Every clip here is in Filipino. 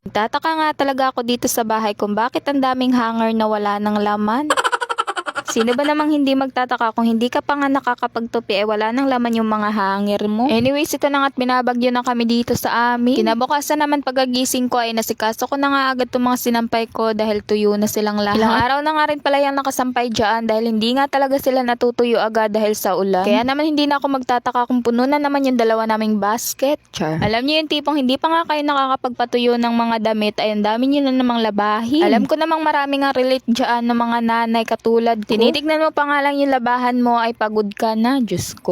Tataka nga talaga ako dito sa bahay kung bakit ang daming hanger na wala ng laman. Sino ba namang hindi magtataka kung hindi ka pa nga nakakapagtupi wala nang laman yung mga hanger mo. Anyways, ito na nga't binabagyo na kami dito sa amin. Kinabukasan naman pagagising ko ay nasikaso ko na nga agad itong mga sinampay ko dahil tuyo na silang lahat. Ilang araw na nga rin pala yung nakasampay dyan dahil hindi nga talaga sila natutuyo agad dahil sa ulan. Kaya naman hindi na ako magtataka kung puno na naman yung dalawa naming basket. Char. Alam niyo yung tipong hindi pa nga kayo nakakapagpatuyo ng mga damit ay ang dami niyo na namang labahin. Alam ko namang marami nga relate dyan ng mga nanay katulad ko. Tinitignan mo pa nga lang yung labahan mo ay pagod ka na. Diyos ko.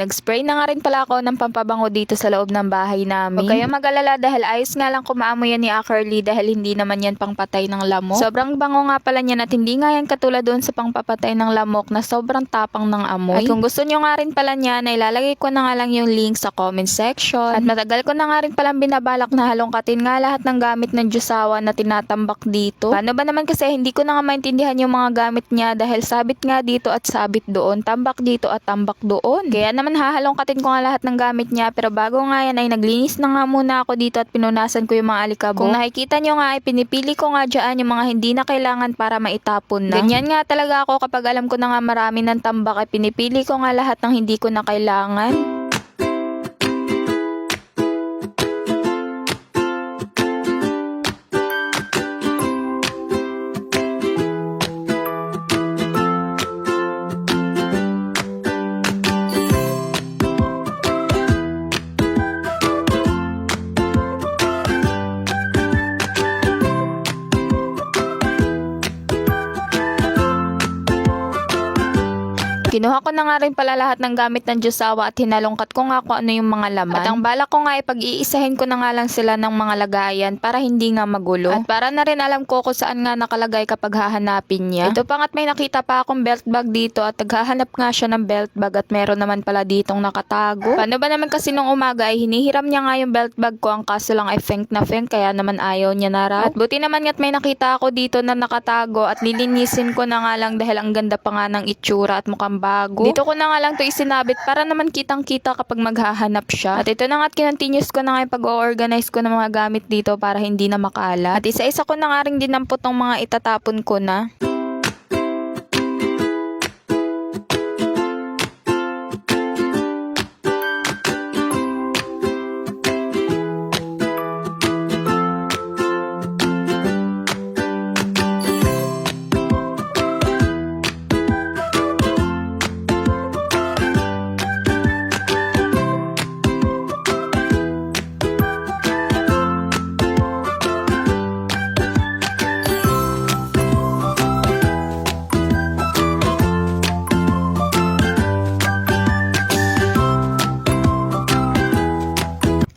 Nag-spray na nga rin pala ako ng pampabango dito sa loob ng bahay namin. Huwag kayong mag-alala dahil ayos nga lang kumaamoy yan ni Akerly dahil hindi naman yan pangpatay ng lamok. Sobrang bango nga pala niyan at hindi nga yan katulad doon sa pangpapatay ng lamok na sobrang tapang ng amoy. At kung gusto nyo nga rin pala niyan ay ilalagay ko na nga lang yung link sa comment section. At matagal ko na nga rin palang binabalak na halongkatin nga lahat ng gamit ng Diyosawa na tinatambak dito. Paano ba naman kasi hindi ko na nga maintindihan yung mga gamit niya dahil sabit nga dito at sabit doon, tambak dito at tambak doon. Kaya naman hahalongkatin ko nga lahat ng gamit niya pero bago nga yan ay naglinis na nga muna ako dito at pinunasan ko yung mga alikabok. Kung nakikita nyo nga ay pinipili ko nga dyan yung mga hindi na kailangan para maitapon na. Ganyan nga talaga ako kapag alam ko na nga marami ng tambak ay pinipili ko nga lahat ng hindi ko na kailangan. Kinuha ko na nga rin pala lahat ng gamit ng Diyosawa at hinalongkat ko nga kung ano yung mga laman. At ang balak ko nga ay pag-iisahin ko na nga lang sila ng mga lagayan para hindi nga magulo. At para na rin alam ko kung saan nga nakalagay kapag hahanapin niya. Ito pa nga't may nakita pa akong belt bag dito at naghahanap nga siya ng belt bag at meron naman pala ditong nakatago. Paano ba naman kasi nung umaga ay hinihiram niya nga yung belt bag ko ang kaso lang ay feng na feng kaya naman ayaw niya na raw. At buti naman nga't may nakita ako dito na nakatago at lilinisin ko na nga lang dahil ang ganda pa nga ng itsura at mukhang bago. Dito ko na nga lang to isinabit para naman kitang-kita kapag maghahanap siya. At ito na nga at kinontinuous ko na nga yung pag-organize ko ng mga gamit dito para hindi na makalat. At isa-isa ko na nga rin dinampot ng mga itatapon ko na.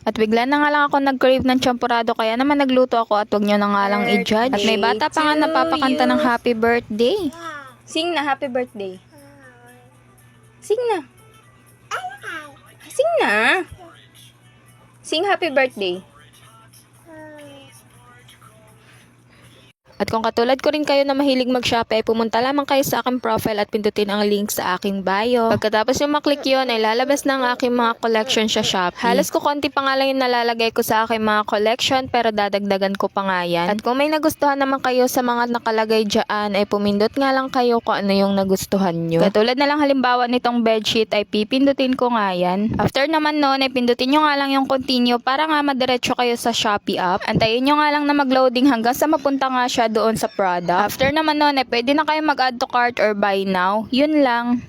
At bigla na nga lang ako nag-crave ng champurado kaya naman nagluto ako at wag nyo na nga lang i-judge. At may bata pa nga napapakanta ng happy birthday. Sing na happy birthday. Sing na. Sing na. Sing happy birthday. At kung katulad ko rin kayo na mahilig mag-shop ay pumunta lamang kayo sa aking profile at pindutin ang link sa aking bio. Pagkatapos yung maklik yun ay lalabas na ang aking mga collection sa Shopee. Halos ko konti pa nga lang yung nalalagay ko sa aking mga collection pero dadagdagan ko pa nga yan. At kung may nagustuhan naman kayo sa mga nakalagay dyan ay pumindot nga lang kayo kung ano yung nagustuhan nyo. Katulad na lang halimbawa nitong bedsheet ay pipindutin ko nga yan. After naman nun ay pindutin nyo nga lang yung continue para nga madiretso kayo sa Shopee app. Antayin nyo nga lang na mag-loading hanggang sa mapunta nga siya doon sa product. After naman nun, pwede na kayo mag-add to cart or buy now. Yun lang.